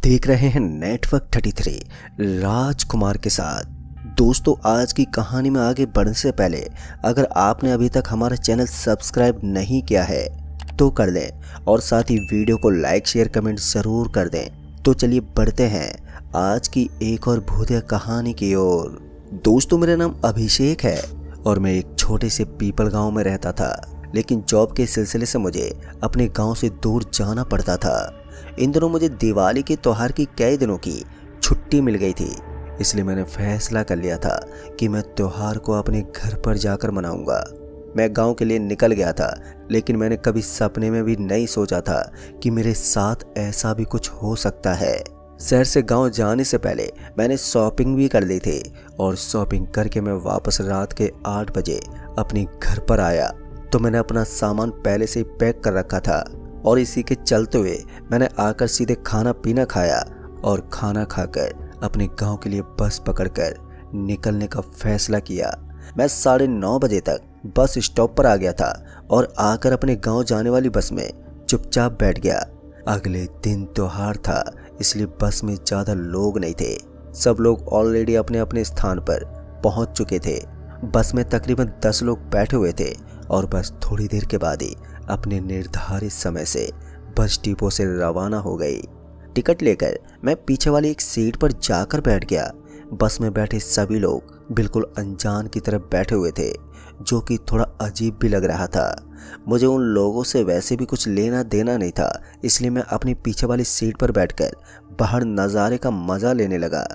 देख रहे हैं नेटवर्क 33 राजकुमार के साथ। दोस्तों, आज की कहानी में आगे बढ़ने से पहले अगर आपने अभी तक हमारा चैनल सब्सक्राइब नहीं किया है तो कर दें और साथ ही वीडियो को लाइक शेयर कमेंट ज़रूर कर दें। तो चलिए बढ़ते हैं आज की एक और भूतिया कहानी की ओर। दोस्तों, मेरा नाम अभिषेक है और मैं एक छोटे से पीपल गांव में रहता था, लेकिन जॉब के सिलसिले से मुझे अपने गांव से दूर जाना पड़ता था। इन दिनों मुझे दिवाली के त्योहार की कई दिनों की छुट्टी मिल गई थी, इसलिए मैंने फैसला कर लिया था कि मैं त्योहार को अपने घर पर जाकर मनाऊंगा। मैं गांव के लिए निकल गया था, लेकिन मैंने कभी सपने में भी नहीं सोचा था कि मेरे साथ ऐसा भी कुछ हो सकता है। शहर से गांव जाने से पहले मैंने शॉपिंग भी कर ली थी और शॉपिंग करके मैं वापस रात के 8 बजे अपने घर पर आया तो मैंने अपना सामान पहले से ही पैक कर रखा था और इसी के चलते हुए मैंने आकर सीधे खाना पीना खाया और खाना खाकर अपने गांव के लिए बस पकड़कर निकलने का फैसला किया। मैं 9:30 बजे तक बस स्टॉप पर आ गया था और आकर अपने गांव जाने वाली बस में चुपचाप बैठ गया। अगले दिन त्योहार था, इसलिए बस में ज़्यादा लोग नहीं थे। सब लोग ऑलरेडी अपने अपने स्थान पर पहुंच चुके थे। बस में तकरीबन 10 लोग बैठे हुए थे और बस थोड़ी देर के बाद ही अपने निर्धारित समय से बस डिपो से रवाना हो गई। टिकट लेकर मैं पीछे वाली एक सीट पर जाकर बैठ गया। बस में बैठे सभी लोग बिल्कुल अनजान की तरह बैठे हुए थे, जो कि थोड़ा अजीब भी लग रहा था। मुझे उन लोगों से वैसे भी कुछ लेना देना नहीं था, इसलिए मैं अपनी पीछे वाली सीट पर बैठकर बाहर नज़ारे का मज़ा लेने लगा।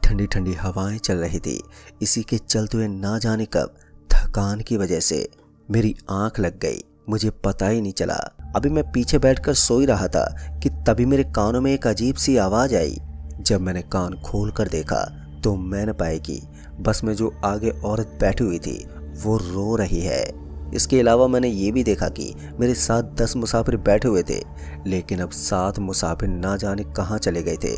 ठंडी ठंडी हवाएं चल रही थी। इसी के चलते हुए ना जाने कब थकान की वजह से मेरी आंख लग गई, मुझे पता ही नहीं चला। अभी मैं पीछे बैठकर सो ही रहा था कि तभी मेरे कानों में एक अजीब सी आवाज़ आई। जब मैंने कान खोल कर देखा तो मैंने पाया कि बस में जो आगे औरत बैठी हुई थी वो रो रही है। इसके अलावा मैंने ये भी देखा कि मेरे साथ 10 मुसाफिर बैठे हुए थे, लेकिन अब 7 मुसाफिर ना जाने कहाँ चले गए थे।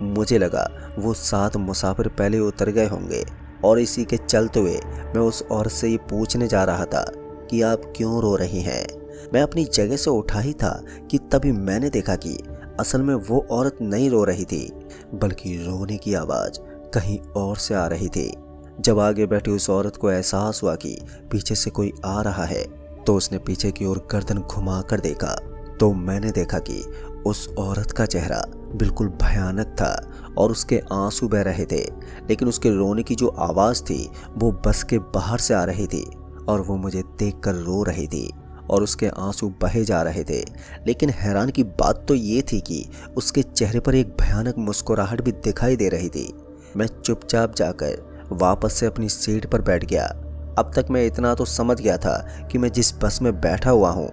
मुझे लगा वो 7 मुसाफिर पहले उतर गए होंगे और इसी के चलते हुए मैं उस औरत से ये पूछने जा रहा था कि आप क्यों रो रही हैं। मैं अपनी जगह से उठा ही था कि तभी मैंने देखा कि असल में वो औरत नहीं रो रही थी, बल्कि रोने की आवाज़ कहीं और से आ रही थी। जब आगे बैठी उस औरत को एहसास हुआ कि पीछे से कोई आ रहा है तो उसने पीछे की ओर गर्दन घुमाकर देखा तो मैंने देखा कि उस औरत का चेहरा बिल्कुल भयानक था और उसके आंसू बह रहे थे, लेकिन उसके रोने की जो आवाज़ थी वो बस के बाहर से आ रही थी और वो मुझे देखकर रो रही थी और उसके आंसू बहे जा रहे थे। लेकिन हैरान की बात तो ये थी कि उसके चेहरे पर एक भयानक मुस्कुराहट भी दिखाई दे रही थी। मैं चुपचाप जाकर वापस से अपनी सीट पर बैठ गया। अब तक मैं इतना तो समझ गया था कि मैं जिस बस में बैठा हुआ हूँ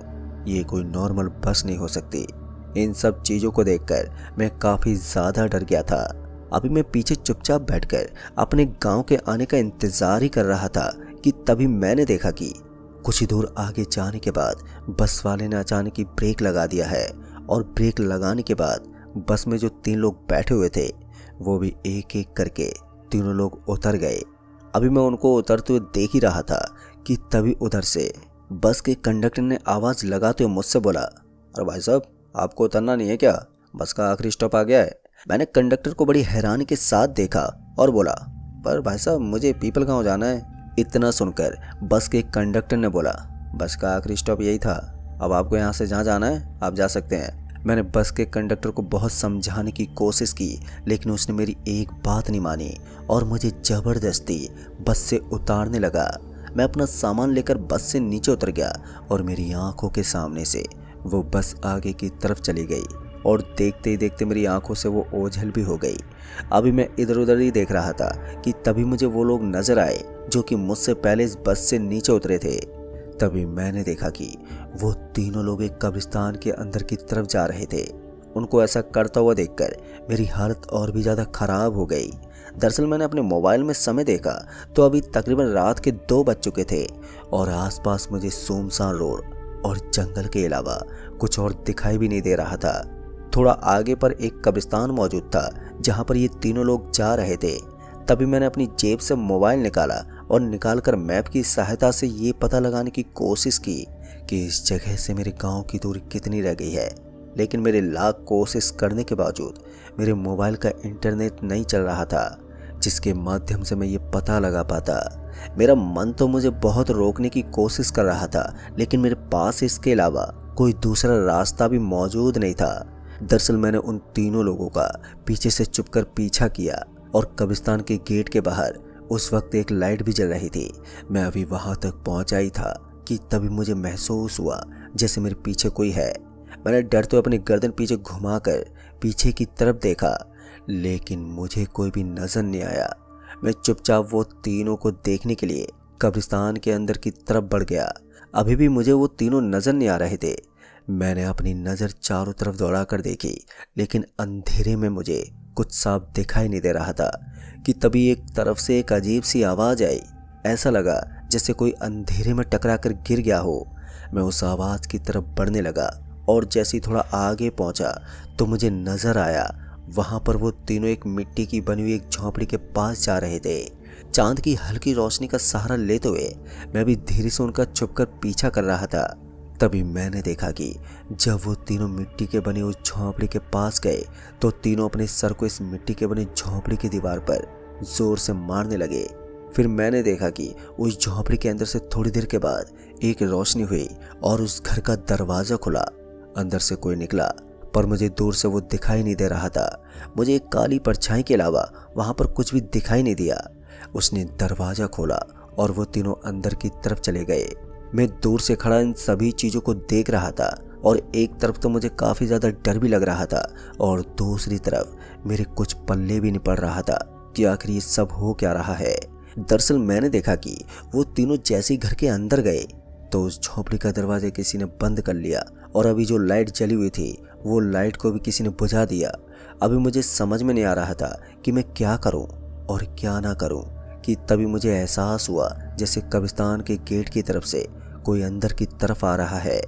ये कोई नॉर्मल बस नहीं हो सकती। इन सब चीज़ों को देखकर मैं काफ़ी ज़्यादा डर गया था। अभी मैं पीछे चुपचाप बैठकर अपने गांव के आने का इंतज़ार ही कर रहा था कि तभी मैंने देखा कि कुछ ही दूर आगे जाने के बाद बस वाले ने अचानक ही ब्रेक लगा दिया है और ब्रेक लगाने के बाद बस में जो 3 लोग बैठे हुए थे वो भी एक एक करके तीनों लोग उतर गए। अभी मैं उनको उतरते हुए देख ही रहा था कि तभी उधर से बस के कंडक्टर ने आवाज़ लगाते हुए मुझसे बोला, अरे भाई साहब, आपको उतरना नहीं है क्या? बस का आखिरी स्टॉप आ गया है। मैंने कंडक्टर को बड़ी हैरानी के साथ देखा और बोला, पर भाई साहब, मुझे पीपल गांव जाना है। इतना सुनकर बस के कंडक्टर ने बोला, बस का आखिरी स्टॉप यही था, अब आपको यहाँ से जहाँ जाना है आप जा सकते हैं। मैंने बस के कंडक्टर को बहुत समझाने की कोशिश की, लेकिन उसने मेरी एक बात नहीं मानी और मुझे ज़बरदस्ती बस से उतारने लगा। मैं अपना सामान लेकर बस से नीचे उतर गया और मेरी आंखों के सामने से वो बस आगे की तरफ चली गई और देखते ही देखते मेरी आंखों से वो ओझल भी हो गई। अभी मैं इधर उधर ही देख रहा था कि तभी मुझे वो लोग नजर आए जो कि मुझसे पहले इस बस से नीचे उतरे थे। तभी मैंने देखा कि वो तीनों लोग एक कब्रिस्तान के अंदर की तरफ जा रहे थे। उनको ऐसा करता हुआ देखकर मेरी हालत और भी ज़्यादा ख़राब हो गई। दरअसल मैंने अपने मोबाइल में समय देखा तो अभी तकरीबन रात के 2 बज चुके थे और आसपास मुझे सुनसान रोड और जंगल के अलावा कुछ और दिखाई भी नहीं दे रहा था। थोड़ा आगे पर एक कब्रिस्तान मौजूद था जहाँ पर ये तीनों लोग जा रहे थे। तभी मैंने अपनी जेब से मोबाइल निकाला और निकालकर मैप की सहायता से ये पता लगाने की कोशिश की कि इस जगह से मेरे गांव की दूरी कितनी रह गई है। लेकिन मेरे लाख कोशिश करने के बावजूद मेरे मोबाइल का इंटरनेट नहीं चल रहा था जिसके माध्यम से मैं ये पता लगा पाता। मेरा मन तो मुझे बहुत रोकने की कोशिश कर रहा था, लेकिन मेरे पास इसके अलावा कोई दूसरा रास्ता भी मौजूद नहीं था। दरअसल मैंने उन तीनों लोगों का पीछे से छुपकर पीछा किया और कब्रिस्तान के गेट के बाहर उस वक्त एक लाइट भी जल रही थी। मैं अभी वहां तक पहुंचा ही था कि तभी मुझे महसूस हुआ जैसे मेरे पीछे कोई है। मैंने डरते हुए अपनी गर्दन पीछे घुमाकर पीछे की तरफ देखा, लेकिन मुझे कोई भी नजर नहीं आया। मैं चुपचाप वो तीनों को देखने के लिए कब्रिस्तान के अंदर की तरफ बढ़ गया। अभी भी मुझे वो तीनों नजर नहीं आ रहे थे। मैंने अपनी नज़र चारों तरफ दौड़ा कर देखी, लेकिन अंधेरे में मुझे कुछ साफ दिखाई नहीं दे रहा था कि तभी एक तरफ से एक अजीब सी आवाज़ आई। ऐसा लगा जैसे कोई अंधेरे में टकरा कर गिर गया हो। मैं उस आवाज़ की तरफ बढ़ने लगा और जैसे ही थोड़ा आगे पहुंचा तो मुझे नज़र आया वहाँ पर वो तीनों एक मिट्टी की बनी हुई एक झोंपड़ी के पास जा रहे थे। चांद की हल्की रोशनी का सहारा लेते हुए मैं भी धीरे से उनका छुपकर पीछा कर रहा था। तभी मैंने देखा कि जब वो तीनों मिट्टी के बने उस झोंपड़ी के पास गए तो तीनों अपने सर को इस मिट्टी के बने झोंपड़ी की दीवार पर जोर से मारने लगे। फिर मैंने देखा कि उस झोंपड़ी के अंदर से थोड़ी देर के बाद एक रोशनी हुई और उस घर का दरवाजा खुला। अंदर से कोई निकला, पर मुझे दूर से वो दिखाई नहीं दे रहा था। मुझे एक काली परछाई के अलावा वहां पर कुछ भी दिखाई नहीं दिया। उसने दरवाजा खोला और वो तीनों अंदर की तरफ चले गए। मैं दूर से खड़ा इन सभी चीजों को देख रहा था और एक तरफ तो मुझे काफी ज्यादा डर भी लग रहा था और दूसरी तरफ मेरे कुछ पल्ले भी नहीं पड़ रहा था कि आखिर ये सब हो क्या रहा है। दरअसल मैंने देखा कि वो तीनों जैसे ही घर के अंदर गए तो उस झोपड़ी का दरवाजा किसी ने बंद कर लिया और अभी जो लाइट जली हुई थी वो लाइट को भी किसी ने बुझा दिया। अभी मुझे समझ में नहीं आ रहा था कि मैं क्या करूं और क्या ना करूं कि तभी मुझे एहसास हुआ जैसे कब्रिस्तान के गेट की तरफ से कोई अंदर की तरफ आ रहा है।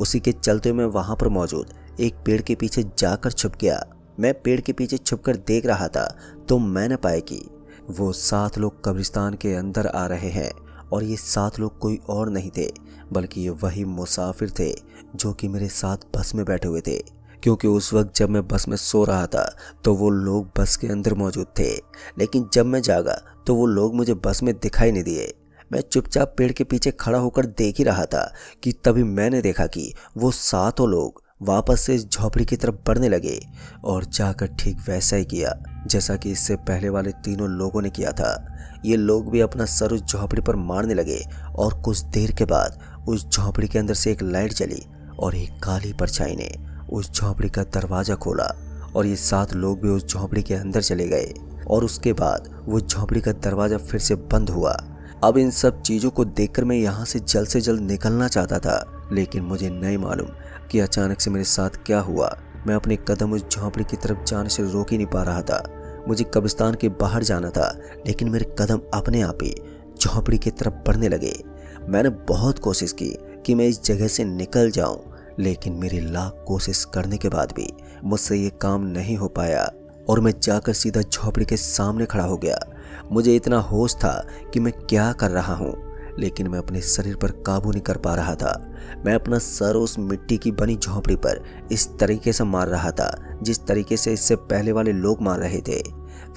उसी के चलते मैं वहां पर मौजूद एक पेड़ के पीछे जाकर छुप गया। मैं पेड़ के पीछे छुपकर देख रहा था तो मैंने पाया कि वो 7 लोग कब्रिस्तान के अंदर आ रहे हैं और ये 7 लोग कोई और नहीं थे बल्कि ये वही मुसाफिर थे जो कि मेरे साथ बस में बैठे हुए थे। क्योंकि उस वक्त जब मैं बस में सो रहा था तो वो लोग बस के अंदर मौजूद थे, लेकिन जब मैं जागा तो वो लोग मुझे बस में दिखाई नहीं दिए। मैं चुपचाप पेड़ के पीछे खड़ा होकर देख ही रहा था कि तभी मैंने देखा कि वो 7 लोग वापस से इस झोपड़ी की तरफ बढ़ने लगे और जाकर ठीक वैसा ही किया जैसा कि इससे पहले वाले तीनों लोगों ने किया था। ये लोग भी अपना सर उस झोपड़ी पर मारने लगे और कुछ देर के बाद उस झोपड़ी के अंदर से एक लाइट जली और एक काली परछाई ने उस झोपड़ी का दरवाजा खोला और ये 7 लोग भी उस झोपड़ी के अंदर चले गए और उसके बाद वो झोपड़ी का दरवाजा फिर से बंद हुआ। अब इन सब चीज़ों को देखकर मैं यहाँ से जल्द निकलना चाहता था, लेकिन मुझे नहीं मालूम कि अचानक से मेरे साथ क्या हुआ। मैं अपने कदम उस झोपड़ी की तरफ जाने से रोक ही नहीं पा रहा था। मुझे कब्रिस्तान के बाहर जाना था, लेकिन मेरे कदम अपने आप ही झोपड़ी की तरफ बढ़ने लगे। मैंने बहुत कोशिश की कि मैं इस जगह से निकल जाऊं, लेकिन मेरी लाख कोशिश करने के बाद भी मुझसे ये काम नहीं हो पाया और मैं जाकर सीधा झोपड़ी के सामने खड़ा हो गया। मुझे इतना होश था कि मैं क्या कर रहा हूँ, लेकिन मैं अपने शरीर पर काबू नहीं कर पा रहा था। मैं अपना सर उस मिट्टी की बनी झोपड़ी पर इस तरीके से मार रहा था जिस तरीके से इससे पहले वाले लोग मार रहे थे।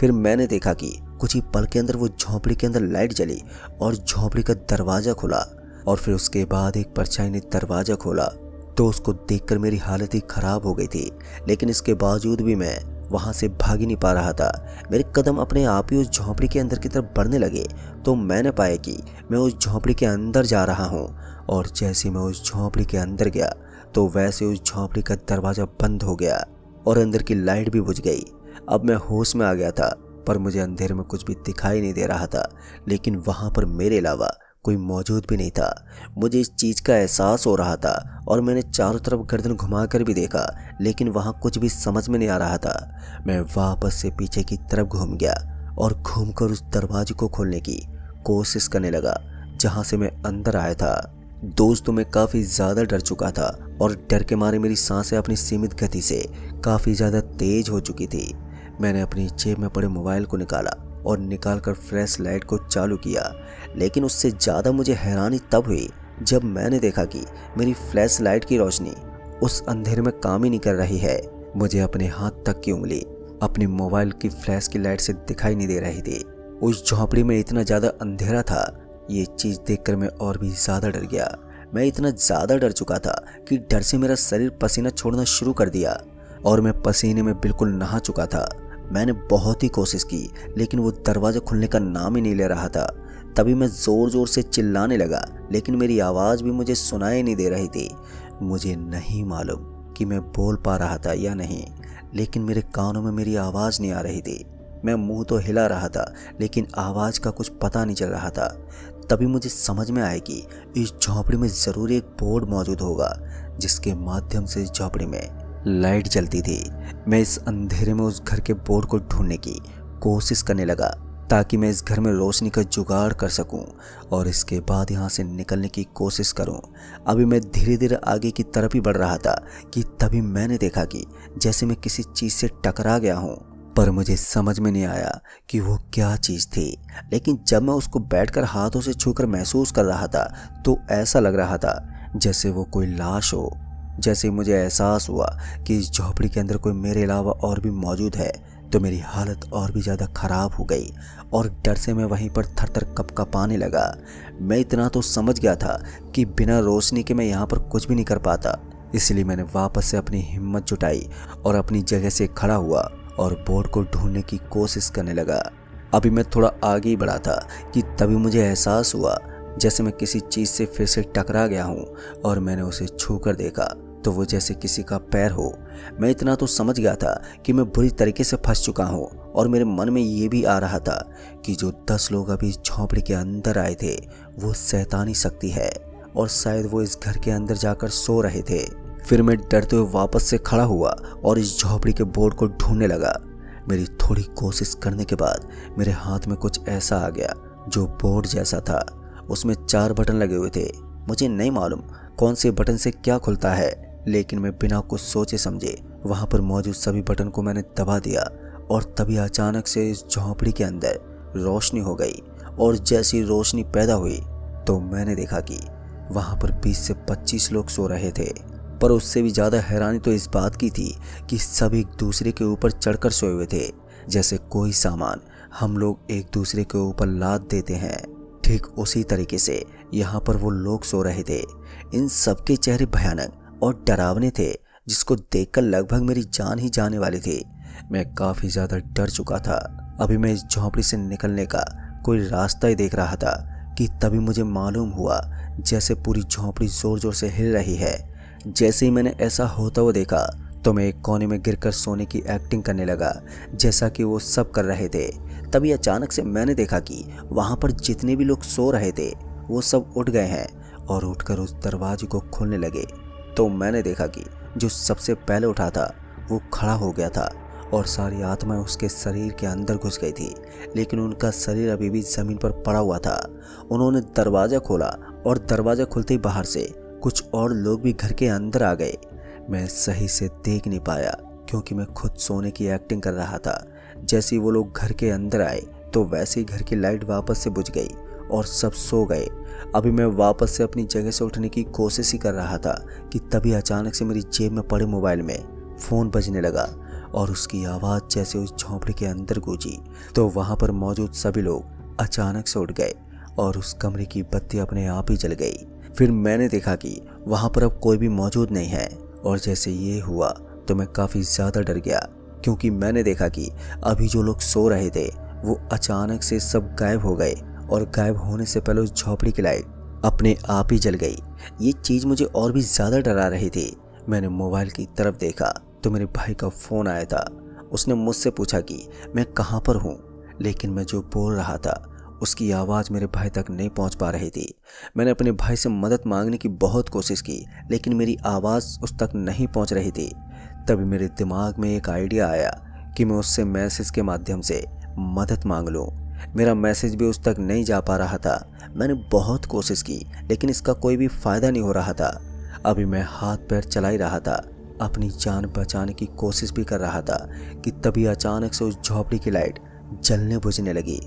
फिर मैंने देखा कि कुछ ही पल के अंदर वो झोपड़ी के अंदर लाइट जली और झोपड़ी का दरवाजा खुला और फिर उसके बाद एक परछाई ने दरवाजा खोला तो उसको देखकर मेरी हालत ही खराब हो गई थी। लेकिन इसके बावजूद भी मैं वहां से भाग ही नहीं पा रहा था। मेरे कदम अपने आप ही उस झोपड़ी के अंदर की तरफ बढ़ने लगे तो मैंने पाया कि मैं उस झोपड़ी के अंदर जा रहा हूँ और जैसे मैं उस झोपड़ी के अंदर गया तो वैसे उस झोपड़ी का दरवाजा बंद हो गया और अंदर की लाइट भी बुझ गई। अब मैं होश में आ गया था, पर मुझे अंधेरे में कुछ भी दिखाई नहीं दे रहा था, लेकिन वहां पर मेरे अलावा कोई मौजूद भी नहीं था। मुझे इस चीज़ का एहसास हो रहा था और मैंने चारों तरफ गर्दन घुमाकर भी देखा, लेकिन वहां कुछ भी समझ में नहीं आ रहा था। मैं वापस से पीछे की तरफ घूम गया और घूमकर उस दरवाजे को खोलने की कोशिश करने लगा जहां से मैं अंदर आया था। दोस्तों, मैं काफ़ी ज़्यादा डर चुका था और डर के मारे मेरी सांसें अपनी सीमित गति से काफ़ी ज़्यादा तेज हो चुकी थी। मैंने अपनी जेब में पड़े मोबाइल को निकाला और निकालकर फ्लैश लाइट को चालू किया, लेकिन उससे ज़्यादा मुझे हैरानी तब हुई जब मैंने देखा कि मेरी फ्लैश लाइट की रोशनी उस अंधेरे में काम ही नहीं कर रही है। मुझे अपने हाथ तक की उंगली अपनी मोबाइल की फ्लैश की लाइट से दिखाई नहीं दे रही थी। उस झोपड़ी में इतना ज़्यादा अंधेरा था, ये चीज़ देखकर मैं और भी ज़्यादा डर गया। मैं इतना ज़्यादा डर चुका था कि डर से मेरा शरीर पसीना छोड़ना शुरू कर दिया और मैं पसीने में बिल्कुल नहा चुका था। मैंने बहुत ही कोशिश की, लेकिन वो दरवाज़ा खुलने का नाम ही नहीं ले रहा था। तभी मैं ज़ोर ज़ोर से चिल्लाने लगा, लेकिन मेरी आवाज़ भी मुझे सुनाई नहीं दे रही थी। मुझे नहीं मालूम कि मैं बोल पा रहा था या नहीं, लेकिन मेरे कानों में मेरी आवाज़ नहीं आ रही थी। मैं मुंह तो हिला रहा था, लेकिन आवाज़ का कुछ पता नहीं चल रहा था। तभी मुझे समझ में आया कि इस झोपड़ी में ज़रूर एक बोर्ड मौजूद होगा, जिसके माध्यम से इस झोपड़ी में लाइट जलती थी। मैं इस अंधेरे में उस घर के बोर्ड को ढूंढने की कोशिश करने लगा, ताकि मैं इस घर में रोशनी का जुगाड़ कर सकूं और इसके बाद यहाँ से निकलने की कोशिश करूं। अभी मैं धीरे धीरे आगे की तरफ ही बढ़ रहा था कि तभी मैंने देखा कि जैसे मैं किसी चीज़ से टकरा गया हूं, पर मुझे समझ में नहीं आया कि वो क्या चीज़ थी। लेकिन जब मैं उसको बैठकर हाथों से छूकर महसूस कर रहा था, तो ऐसा लग रहा था जैसे वो कोई लाश हो। जैसे मुझे एहसास हुआ कि इस झोपड़ी के अंदर कोई मेरे अलावा और भी मौजूद है, तो मेरी हालत और भी ज़्यादा ख़राब हो गई और डर से मैं वहीं पर थर थर कँपाने लगा। मैं इतना तो समझ गया था कि बिना रोशनी के मैं यहाँ पर कुछ भी नहीं कर पाता। इसलिए मैंने वापस से अपनी हिम्मत जुटाई और अपनी जगह से खड़ा हुआ और बोर्ड को ढूंढने की कोशिश करने लगा। अभी मैं थोड़ा आगे ही बढ़ा था कि तभी मुझे एहसास हुआ जैसे मैं किसी चीज़ से फिर से टकरा गया हूँ और मैंने उसे छू कर देखा तो वो जैसे किसी का पैर हो। मैं इतना तो समझ गया था कि मैं बुरी तरीके से फंस चुका हूँ और मेरे मन में ये भी आ रहा था कि जो 10 लोग अभी इस झोंपड़ी के अंदर आए थे वो शैतानी शक्ति है और शायद वो इस घर के अंदर जाकर सो रहे थे। फिर मैं डरते हुए वापस से खड़ा हुआ और इस झोंपड़ी के बोर्ड को ढूंढने लगा। मेरी थोड़ी कोशिश करने के बाद मेरे हाथ में कुछ ऐसा आ गया जो बोर्ड जैसा था। उसमें 4 बटन लगे हुए थे। मुझे नहीं मालूम कौन से बटन से क्या खुलता है, लेकिन मैं बिना कुछ सोचे समझे वहाँ पर मौजूद सभी बटन को मैंने दबा दिया और तभी अचानक से इस झोंपड़ी के अंदर रोशनी हो गई और जैसी रोशनी पैदा हुई तो मैंने देखा कि वहाँ पर 20 से 25 लोग सो रहे थे। पर उससे भी ज़्यादा हैरानी तो इस बात की थी कि सब एक दूसरे के ऊपर चढ़कर सोए हुए थे, जैसे कोई सामान हम लोग एक दूसरे के ऊपर लाद देते हैं। ठीक उसी तरीके से यहाँ पर वो लोग सो रहे थे। इन सबके चेहरे भयानक और डरावने थे, जिसको देखकर लगभग मेरी जान ही जाने वाली थी। मैं काफ़ी ज़्यादा डर चुका था। अभी मैं इस झोंपड़ी से निकलने का कोई रास्ता ही देख रहा था कि तभी मुझे मालूम हुआ जैसे पूरी झोंपड़ी ज़ोर ज़ोर से हिल रही है। जैसे ही मैंने ऐसा होता हुआ देखा तो मैं एक कोने में गिरकर सोने की एक्टिंग करने लगा, जैसा कि वो सब कर रहे थे। तभी अचानक से मैंने देखा कि वहाँ पर जितने भी लोग सो रहे थे वो सब उठ गए हैं और उठकर उस दरवाजे को खोलने लगे। तो मैंने देखा कि जो सबसे पहले उठा था वो खड़ा हो गया था और सारी आत्माएं उसके शरीर के अंदर घुस गई थी, लेकिन उनका शरीर अभी भी ज़मीन पर पड़ा हुआ था। उन्होंने दरवाज़ा खोला और दरवाज़ा खुलते ही बाहर से कुछ और लोग भी घर के अंदर आ गए। मैं सही से देख नहीं पाया क्योंकि मैं खुद सोने की एक्टिंग कर रहा था। जैसे ही वो लोग घर के अंदर आए तो वैसे ही घर की लाइट वापस से बुझ गई और सब सो गए। अभी मैं वापस से अपनी जगह से उठने की कोशिश ही कर रहा था कि तभी अचानक से मेरी जेब में पड़े मोबाइल में फ़ोन बजने लगा और उसकी आवाज़ जैसे उस झोंपड़ी के अंदर गूंजी तो वहाँ पर मौजूद सभी लोग अचानक से उठ गए और उस कमरे की बत्ती अपने आप ही जल गई। फिर मैंने देखा कि वहाँ पर अब कोई भी मौजूद नहीं है और जैसे ये हुआ तो मैं काफ़ी ज़्यादा डर गया, क्योंकि मैंने देखा कि अभी जो लोग सो रहे थे वो अचानक से सब गायब हो गए और गायब होने से पहले उस झोंपड़ी की लाइट अपने आप ही जल गई। ये चीज़ मुझे और भी ज़्यादा डरा रही थी। मैंने मोबाइल की तरफ देखा तो मेरे भाई का फ़ोन आया था। उसने मुझसे पूछा कि मैं कहाँ पर हूँ, लेकिन मैं जो बोल रहा था उसकी आवाज़ मेरे भाई तक नहीं पहुँच पा रही थी। मैंने अपने भाई से मदद मांगने की बहुत कोशिश की, लेकिन मेरी आवाज़ उस तक नहीं पहुँच रही थी। तभी मेरे दिमाग में एक आइडिया आया कि मैं उससे मैसेज के माध्यम से मदद मांग लूँ। मेरा मैसेज भी उस तक नहीं जा पा रहा था। मैंने बहुत कोशिश की, लेकिन इसका कोई भी फ़ायदा नहीं हो रहा था। अभी मैं हाथ पैर चला ही रहा था, अपनी जान बचाने की कोशिश भी कर रहा था कि तभी अचानक से उस झोंपड़ी की लाइट जलने बुझने लगी।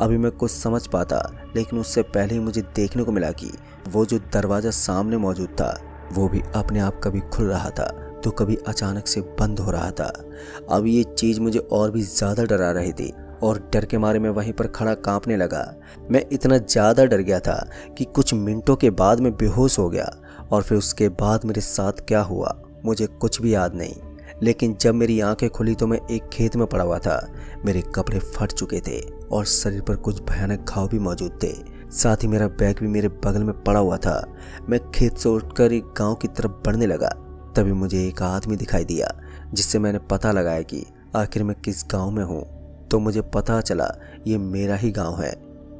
अभी मैं कुछ समझ पाता, लेकिन उससे पहले ही मुझे देखने को मिला कि वो जो दरवाज़ा सामने मौजूद था वो भी अपने आप कभी खुल रहा था तो कभी अचानक से बंद हो रहा था। अब ये चीज़ मुझे और भी ज़्यादा डरा रही थी और डर के मारे मैं वहीं पर खड़ा कांपने लगा। मैं इतना ज़्यादा डर गया था कि कुछ मिनटों के बाद मैं बेहोश हो गया और फिर उसके बाद मेरे साथ क्या हुआ मुझे कुछ भी याद नहीं। लेकिन जब मेरी आंखें खुली तो मैं एक खेत में पड़ा हुआ था। मेरे कपड़े फट चुके थे और शरीर पर कुछ भयानक घाव भी मौजूद थे। साथ ही मेरा बैग भी मेरे बगल में पड़ा हुआ था। मैं खेत से उठकर एक गांव की तरफ बढ़ने लगा। तभी मुझे एक आदमी दिखाई दिया जिससे मैंने पता लगाया कि आखिर मैं किस गांव में हूँ। तो मुझे पता चला ये मेरा ही गांव है,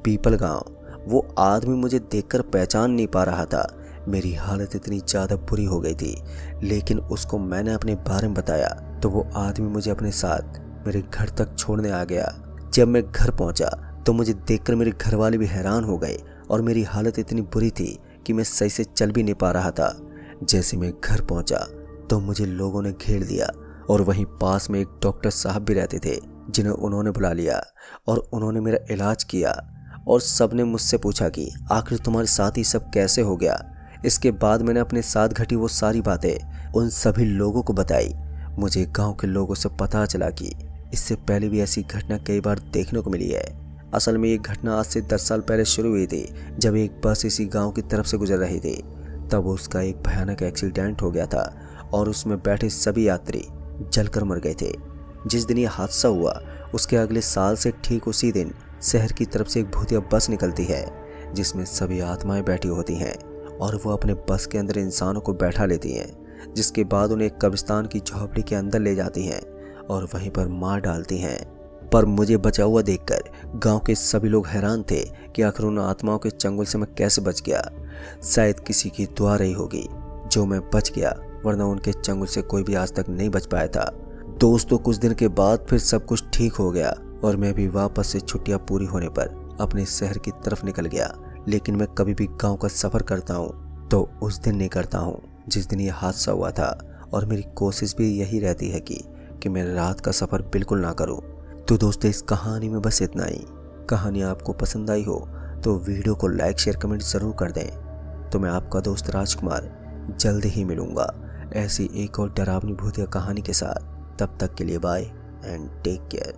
पीपल गांव। वो आदमी मुझे देखकर पहचान नहीं पा रहा था। मेरी हालत इतनी ज़्यादा बुरी हो गई थी। लेकिन उसको मैंने अपने बारे में बताया तो वो आदमी मुझे अपने साथ मेरे घर तक छोड़ने आ गया। जब मैं घर पहुंचा तो मुझे देखकर मेरे घर वाले भी हैरान हो गए और मेरी हालत इतनी बुरी थी कि मैं सही से चल भी नहीं पा रहा था। जैसे मैं घर पहुंचा तो मुझे लोगों ने घेर लिया और वहीं पास में एक डॉक्टर साहब भी रहते थे जिन्हें उन्होंने बुला लिया और उन्होंने मेरा इलाज किया। और सबने मुझसे पूछा कि आखिर तुम्हारे साथ ही सब कैसे हो गया। इसके बाद मैंने अपने साथ घटी वो सारी बातें उन सभी लोगों को बताई। मुझे गांव के लोगों से पता चला कि इससे पहले भी ऐसी घटना कई बार देखने को मिली है। असल में ये घटना आज से 10 साल पहले शुरू हुई थी जब एक बस इसी गांव की तरफ से गुजर रही थी। तब उसका एक भयानक एक्सीडेंट हो गया था और उसमें बैठे सभी यात्री जलकर मर गए थे। जिस दिन ये हादसा हुआ उसके अगले साल से ठीक उसी दिन शहर की तरफ से एक भूतिया बस निकलती है जिसमें सभी आत्माएं बैठी होती हैं और वो अपने बस के अंदर इंसानों को बैठा लेती हैं, जिसके बाद उन्हें एक कब्रिस्तान की झोपड़ी के अंदर ले जाती हैं और वहीं पर मार डालती हैं। पर मुझे बचा हुआ देखकर गांव के सभी लोग हैरान थे कि आखिर उन आत्माओं के चंगुल से मैं कैसे बच गया। शायद किसी की दुआ रही होगी जो मैं बच गया, वरना उनके चंगुल से कोई भी आज तक नहीं बच पाया था। दोस्तों, कुछ दिन के बाद फिर सब कुछ ठीक हो गया और मैं भी वापस से छुट्टियां पूरी होने पर अपने शहर की तरफ निकल गया। लेकिन मैं कभी भी गांव का सफ़र करता हूँ तो उस दिन नहीं करता हूँ जिस दिन ये हादसा हुआ था। और मेरी कोशिश भी यही रहती है कि मैं रात का सफ़र बिल्कुल ना करूँ। तो दोस्तों, इस कहानी में बस इतना ही। कहानी आपको पसंद आई हो तो वीडियो को लाइक शेयर कमेंट ज़रूर कर दें। तो मैं आपका दोस्त राजकुमार जल्द ही मिलूँगा ऐसी एक और डरावनी भूतिया कहानी के साथ। तब तक के लिए बाय एंड टेक केयर।